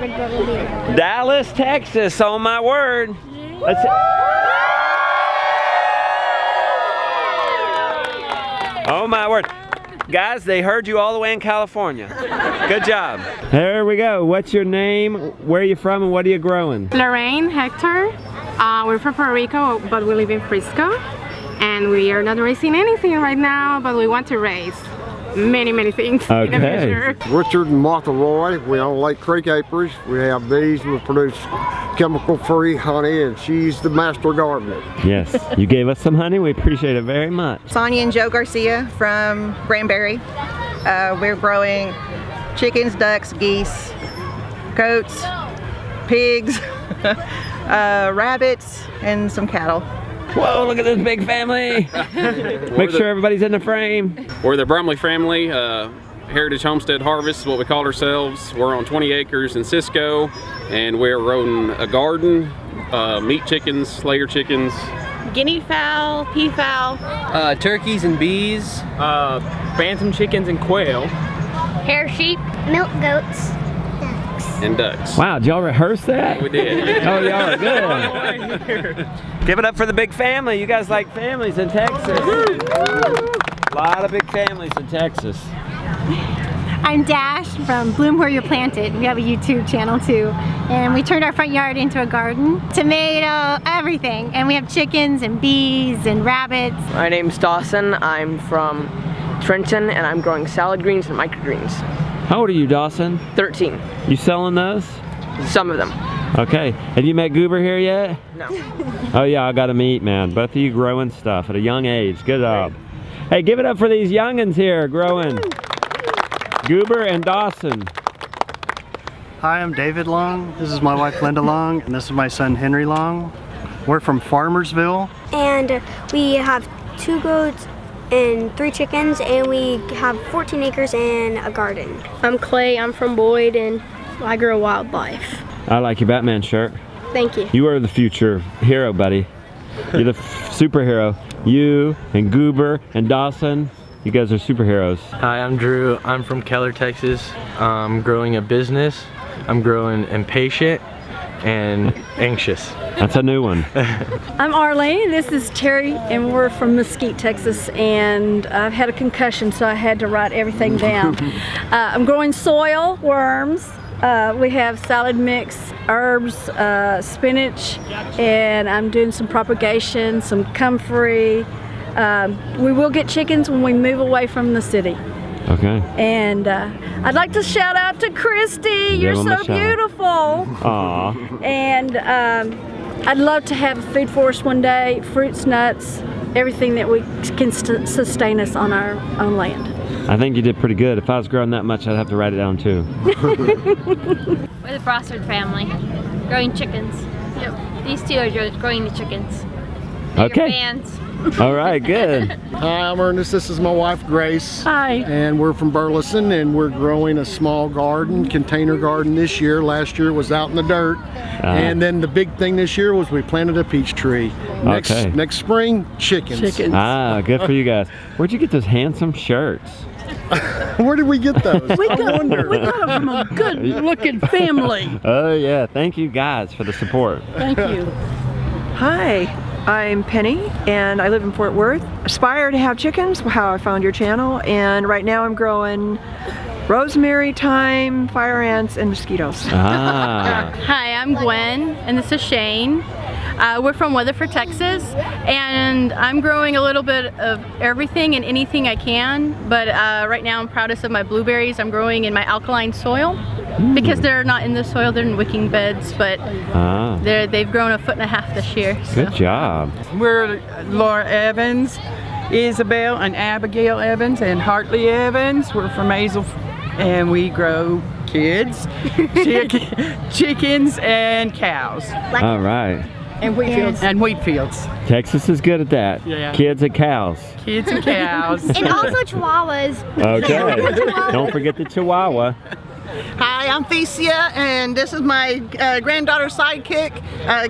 Dallas, Texas, on my word. Let's oh my word. Guys, they heard you all the way in California. Good job. There we go. What's your name? Where are you from and what are you growing? Lorraine Hector. We're from Puerto Rico, but we live in Frisco. And we are not raising anything right now, but we want to raise many things in the future. Richard and Martha Roy. We own Lake Creek Acres. We have bees. We produce chemical-free honey, and she's the master gardener. Yes, you gave us some honey. We appreciate it very much. Sonia and Joe Garcia from Granbury. We're growing chickens, ducks, geese, goats, pigs, rabbits, and some cattle. Whoa, look at this big family. Make sure everybody's in the frame. We're the Brumley family, Heritage Homestead Harvest is what we call ourselves. We're on 20 acres in Cisco, and we're growing a garden, meat chickens, layer chickens. Guinea fowl, peafowl. Turkeys and bees. Bantam chickens and quail. Hair sheep. Milk goats. And ducks. Wow, did y'all rehearse that? We did. Oh, y'all are good. Give it up for the big family. You guys like families in Texas. A lot of big families in Texas. I'm Dash from Bloom Where You're Planted. We have a YouTube channel too. And we turned our front yard into a garden. Tomato, everything. And we have chickens and bees and rabbits. My name's Dawson. I'm from Trenton and I'm growing salad greens and microgreens. How old are you, Dawson? 13. You selling those? Some of them. Okay. Have you met Goober here yet? No. Oh yeah, I got to meet, man. Both of you growing stuff at a young age. Good job. Hey, give it up for these youngins here growing. Goober and Dawson. Hi, I'm David Long. This is my wife Linda Long, and this is my son Henry Long. We're from Farmersville. And we have 2 goats and 3 chickens, and we have 14 acres and a garden. I'm Clay, I'm from Boyd, and I grow wildlife. I like your Batman shirt. Thank you. You are the future hero, buddy. You're the superhero. You and Goober and Dawson, you guys are superheroes. Hi, I'm Drew. I'm from Keller, Texas. I'm growing a business. I'm growing impatient and anxious. That's a new one. I'm Arlene, this is Terry, and we're from Mesquite, Texas, and I've had a concussion, so I had to write everything down. I'm growing soil, worms, we have salad mix, herbs, spinach, and I'm doing some propagation, some comfrey. We will get chickens when we move away from the city. Okay. And I'd like to shout out to Christy. You're so beautiful. Aw. And I'd love to have a food forest one day, fruits, nuts, everything that we can sustain us on our own land. I think you did pretty good. If I was growing that much, I'd have to write it down too. We're the Brossard family, growing chickens. Yep. These 2 are growing the chickens. Okay. Fans. All right, good. Hi, I'm Ernest. This is my wife, Grace. Hi. And we're from Burleson, and we're growing a small garden, container garden this year. Last year it was out in the dirt. And then the big thing this year was we planted a peach tree. Next spring, chickens. Ah, good for you guys. Where'd you get those handsome shirts? Where did we get those? We got them from a good-looking family. Oh yeah, thank you guys for the support. Thank you. Hi, I'm Penny, and I live in Fort Worth. Aspire to have chickens, how I found your channel, and right now I'm growing rosemary, thyme, fire ants, and mosquitoes. Ah. Hi, I'm Gwen, and this is Shane. We're from Weatherford, Texas, and I'm growing a little bit of everything and anything I can, but right now I'm proudest of my blueberries I'm growing in my alkaline soil. Because they're not in the soil, they're in wicking beds, but they've grown 1.5 feet this year. So. Good job. We're Laura Evans, Isabel and Abigail Evans, and Hartley Evans. We're from Hazel, and we grow kids, chickens, and cows. All right. And wheat fields. And wheat fields. Texas is good at that. Yeah. Kids and cows. Kids and cows. And also chihuahuas. Okay. Don't forget the Chihuahua. Hi, I'm Thecia, and this is my granddaughter's sidekick,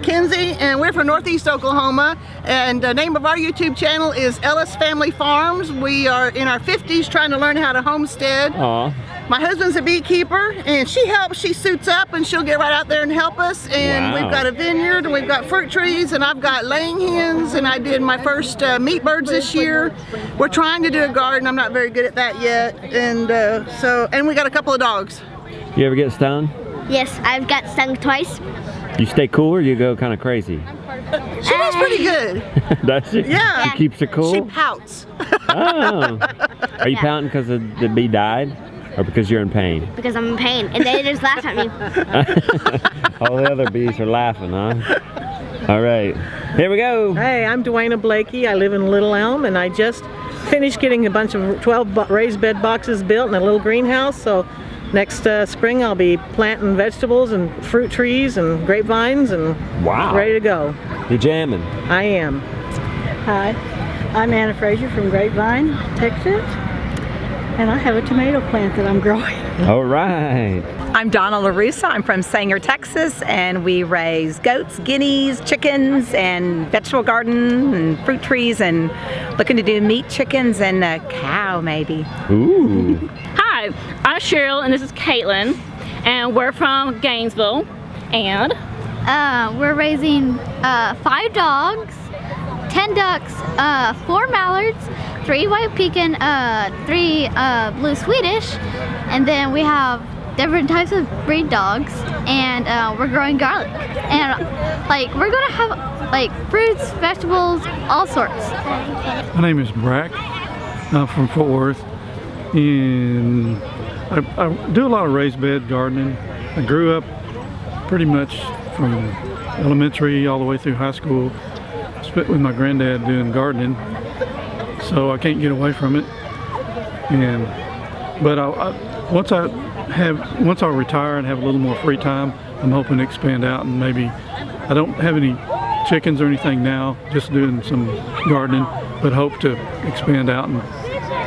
Kenzie, and we're from Northeast Oklahoma, and the name of our YouTube channel is Ellis Family Farms. We are in our 50s trying to learn how to homestead. Aww. My husband's a beekeeper, and she helps. She suits up, and she'll get right out there and help us. And we've got a vineyard, and we've got fruit trees, and I've got laying hens, and I did my first meat birds this year. We're trying to do a garden. I'm not very good at that yet, and and we got a couple of dogs. You ever get stung? Yes, I've got stung twice. You stay cool or you go kind of crazy? She does pretty good. Does she? Yeah. She keeps it cool? She pouts. Oh. Are you pouting because the bee died or because you're in pain? Because I'm in pain, and they just laugh at me. All the other bees are laughing, huh? All right, here we go. Hey, I'm Dwayna Blakey. I live in Little Elm, and I just finished getting a bunch of 12 raised bed boxes built in a little greenhouse. So next spring I'll be planting vegetables and fruit trees and grapevines and ready to go. You're jamming. I am. Hi, I'm Anna Frazier from Grapevine, Texas, and I have a tomato plant that I'm growing. All right. I'm Donna LaRussa. I'm from Sanger, Texas, and we raise goats, guineas, chickens, and vegetable garden and fruit trees, and looking to do meat chickens and a cow maybe. Ooh. Hi, I'm Cheryl, and this is Caitlin, and we're from Gainesville, and we're raising 5 dogs, 10 ducks, 4 mallards, 3 white pekin, 3 blue Swedish, and then we have different types of breed dogs, and we're growing garlic, and we're gonna have fruits, vegetables, all sorts. My name is Brack. I'm from Fort Worth, and I do a lot of raised bed gardening. I grew up pretty much from elementary all the way through high school. Spent with my granddad doing gardening, so I can't get away from it. But once I retire and have a little more free time, I'm hoping to expand out, and maybe I don't have any chickens or anything now, just doing some gardening, but hope to expand out and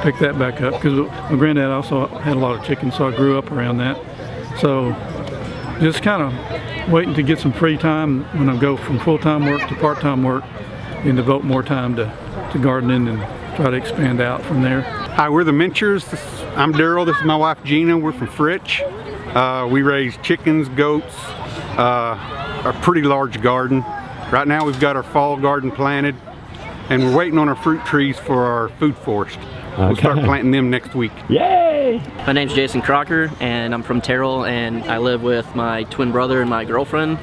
pick that back up, because my granddad also had a lot of chickens, so I grew up around that. So just kind of waiting to get some free time when I go from full-time work to part-time work and devote more time to gardening and try to expand out from there. Hi, we're the Minchers. I'm Daryl. This is my wife Gina. We're from Fritch. We raise chickens, goats, a pretty large garden. Right now we've got our fall garden planted, and we're waiting on our fruit trees for our food forest. We'll start planting them next week. Yay! My name's Jason Crocker, and I'm from Terrell, and I live with my twin brother and my girlfriend,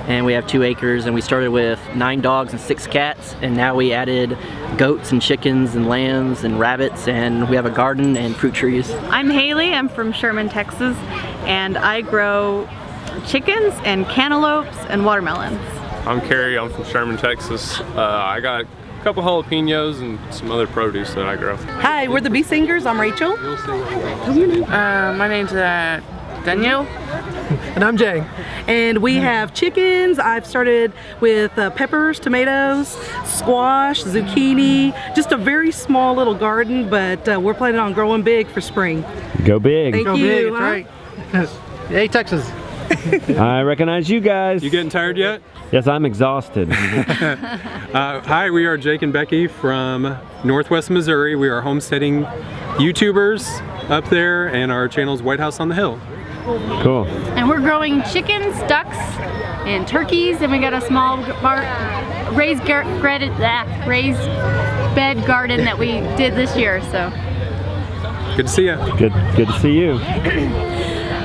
and we have 2 acres, and we started with 9 dogs and 6 cats, and now we added goats and chickens and lambs and rabbits, and we have a garden and fruit trees. I'm Haley. I'm from Sherman, Texas, and I grow chickens and cantaloupes and watermelons. I'm Kerry. I'm from Sherman, Texas. I got a couple jalapenos and some other produce that I grow. Hi, we're the Bee Singers. I'm Rachel. My name's Danielle. And I'm Jay. And we have chickens. I've started with peppers, tomatoes, squash, zucchini. Just a very small little garden, but we're planning on growing big for spring. Go big. Thank you. That's right. Hey, Texas. I recognize you guys. You getting tired yet? Yes, I'm exhausted. Hi, we are Jake and Becky from Northwest Missouri. We are homesteading YouTubers up there, and our channel is White House on the Hill. Cool. And we're growing chickens, ducks, and turkeys, and we got a small raised bed garden that we did this year. So good to see you. Good to see you.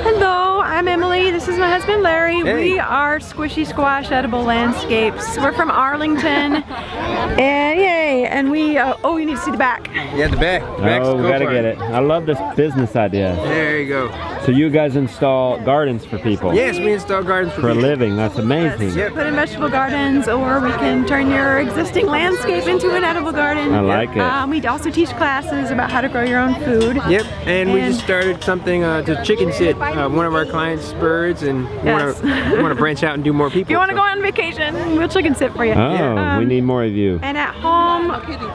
Hello, I'm Emily. This is my husband Larry. Hey. We are Squishy Squash Edible Landscapes. We're from Arlington, and yay! And we oh, you need to see the back. Yeah, the back. Oh, we gotta get it. I love this business idea. There you go. So you guys install gardens for people? Yes, we install gardens for a living. That's amazing. Yes. Put in vegetable gardens, or we can turn your existing landscape into an edible garden. I like it. We also teach classes about how to grow your own food. Yep, and we just started something to chicken sit one of our clients' birds, and we want to branch out and do more people. If you want to go on vacation, we'll chicken sit for you. Oh, we need more of you. And at home,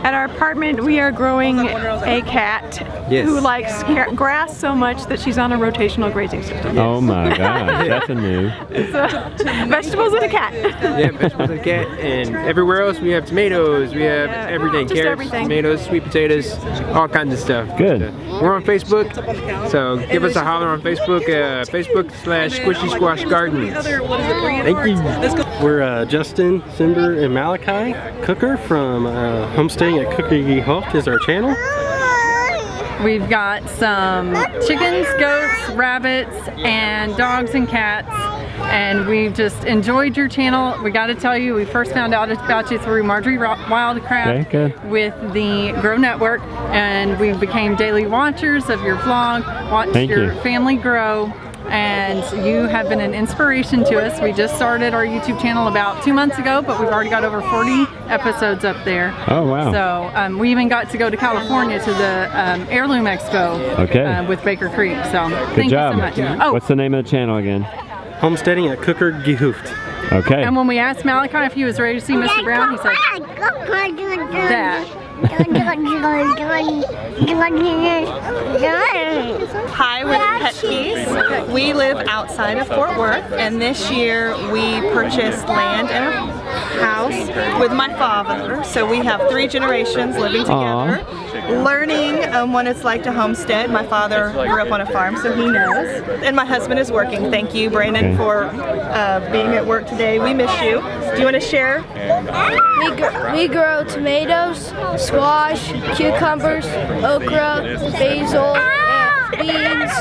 at our apartment, we are growing a cat who likes grass so much that she's on a rotation rotational grazing system. Oh my gosh, that's a new. So, vegetables and a cat. Yeah, vegetables and a cat. And everywhere else we have tomatoes, we have everything. just Carrots, everything. tomatoes, sweet potatoes, all kinds of stuff. Good. We're on Facebook, so give us a holler on Facebook, Facebook/Squishy Squash Garden. Thank you. We're Justin, Simber, and Malachi Cooker from Homesteading at Cookie Hoft is our channel. We've got some chickens, goats, rabbits, and dogs and cats. And we've just enjoyed your channel. We got to tell you, we first found out about you through Marjorie Wildcraft Okay, good. with the Grow Network, and we became daily watchers of your vlog, watched Thank your you. family grow, and you have been an inspiration to us. We just started our YouTube channel about 2 months ago, but we've already got over 40 episodes up there. Oh, wow. So we even got to go to California to the Heirloom Expo Okay. with Baker Creek. So Good thank job. you so much. Oh, What's the name of the channel again? Homesteading at Cooker Gehoeft. Okay. and when we asked Malachi if he was ready to see Mr. Brown, he said that. Hi, we're the Pet Keys. We live outside of Fort Worth, and this year we purchased land and a house with my father. So we have 3 generations living together, learning what it's like to homestead. My father grew up on a farm, so he knows. And my husband is working. Thank you, Brandon, for being at work today. We miss you. Do you want to share? We grow tomatoes, squash, cucumbers, okra, basil, and beans.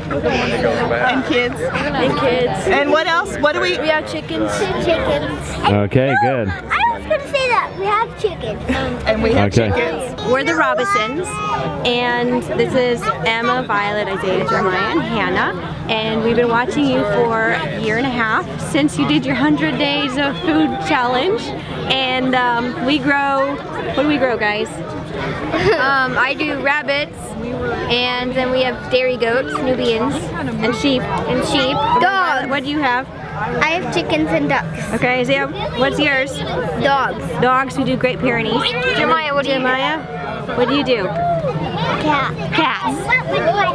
And kids. And kids. And what else? What do we? We have chickens. Chickens. Okay, good. I was gonna say that. We have chickens. And we have Okay. chickens. We're the Robisons, and this is Emma, Violet, Isaiah, Jeremiah, and Hannah. And we've been watching you for a year and a half since you did your 100 days of food challenge. And we grow, what do we grow, guys? I do rabbits, and then we have dairy goats, Nubians, And sheep. Dogs. What do you have? I have chickens and ducks. Okay, Isaiah, what's yours? Dogs. Dogs, we do Great Pyrenees. Jeremiah, what do you do? Jeremiah, what do you do? Cats.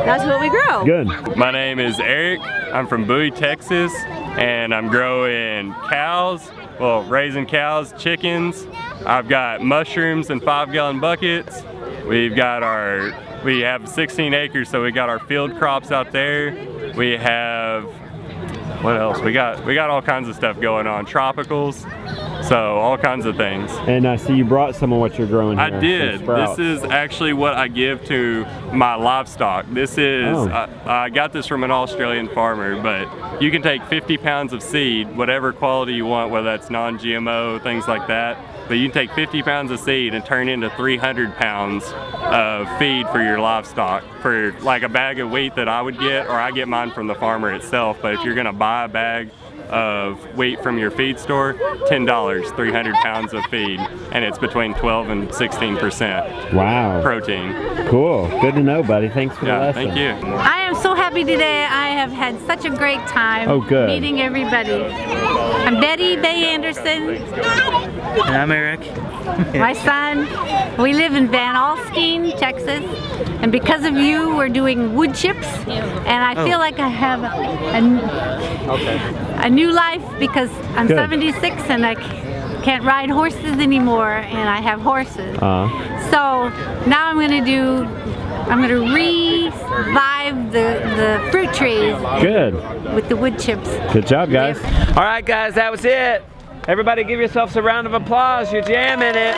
That's what we grow. Good. My name is Eric. I'm from Bowie, Texas, and I'm growing cows, well, raising cows, chickens. I've got mushrooms in 5-gallon buckets. We have 16 acres, so we got our field crops out there. We have, what else? We got all kinds of stuff going on, tropicals. So all kinds of things. And I see you brought some of what you're growing here. I did. some sprouts. This is actually what I give to my livestock. This is, I got this from an Australian farmer, but you can take 50 pounds of seed, whatever quality you want, whether that's non-GMO, things like that. But you can take 50 pounds of seed and turn into 300 pounds of feed for your livestock. For like a bag of wheat that I would get, or I get mine from the farmer itself, but if you're gonna buy a bag of wheat from your feed store, $10, 300 pounds of feed, and it's between 12 and 16% Wow. protein. Cool. Good to know, buddy. Thanks for the Yeah, lesson. thank you. I am so happy today. I have had such a great time Oh, good. meeting everybody. I'm Betty Bay Anderson, And I'm Eric. my son. We live in Van Alstyne, Texas. And because of you, we're doing wood chips. And I feel like I have a new life because I'm Good. 76 and I can't ride horses anymore, and I have horses. So now I'm going to revive the fruit trees. Good. With the wood chips. Good job, guys. All right, guys, that was it. Everybody give yourselves a round of applause. You're jamming it.